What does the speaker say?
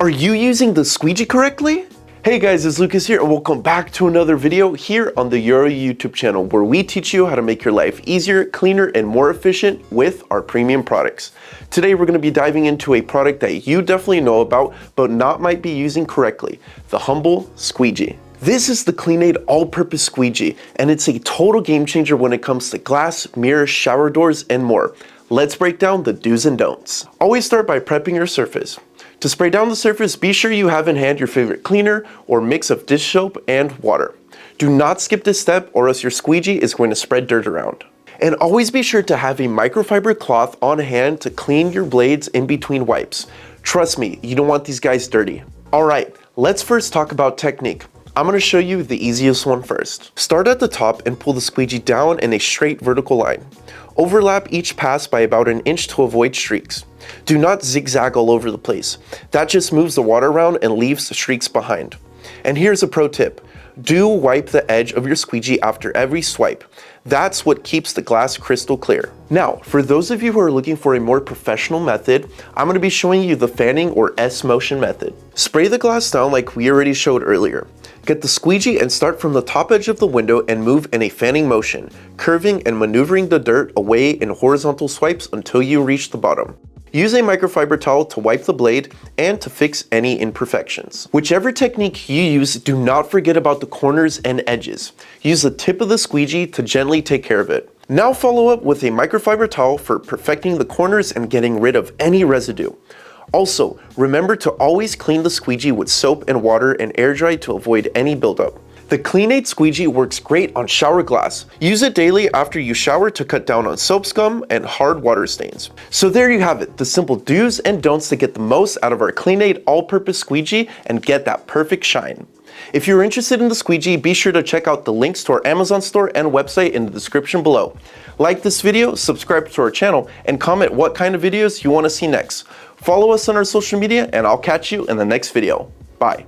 Are you using the squeegee correctly? Hey guys, it's Lucas here and welcome back to another video here on the Euro YouTube channel where we teach you how to make your life easier, cleaner, and more efficient with our premium products. Today we're going to be diving into a product that you definitely know about but not might be using correctly, the humble squeegee. This is the Clean-Aid all-purpose squeegee and it's a total game changer when it comes to glass, mirrors, shower doors, and more. Let's break down the do's and don'ts. Always start by prepping your surface. To spray down the surface, be sure you have in hand your favorite cleaner or mix of dish soap and water. Do not skip this step or else your squeegee is going to spread dirt around. And always be sure to have a microfiber cloth on hand to clean your blades in between wipes. Trust me, you don't want these guys dirty. Alright, let's first talk about technique. I'm going to show you the easiest one first. Start at the top and pull the squeegee down in a straight vertical line. Overlap each pass by about an inch to avoid streaks. Do not zigzag all over the place. That just moves the water around and leaves streaks behind. And here's a pro tip. Do wipe the edge of your squeegee after every swipe. That's what keeps the glass crystal clear. Now, for those of you who are looking for a more professional method, I'm going to be showing you the fanning or S-motion method. Spray the glass down like we already showed earlier. Get the squeegee and start from the top edge of the window and move in a fanning motion, curving and maneuvering the dirt away in horizontal swipes until you reach the bottom. Use a microfiber towel to wipe the blade and to fix any imperfections. Whichever technique you use, do not forget about the corners and edges. Use the tip of the squeegee to gently take care of it. Now follow up with a microfiber towel for perfecting the corners and getting rid of any residue. Also, remember to always clean the squeegee with soap and water and air dry to avoid any buildup. The Clean-Aid squeegee works great on shower glass. Use it daily after you shower to cut down on soap scum and hard water stains. So there you have it, the simple do's and don'ts to get the most out of our Clean-Aid all-purpose squeegee and get that perfect shine. If you're interested in the squeegee, be sure to check out the links to our Amazon store and website in the description below. Like this video, subscribe to our channel, and comment what kind of videos you want to see next. Follow us on our social media, and I'll catch you in the next video. Bye.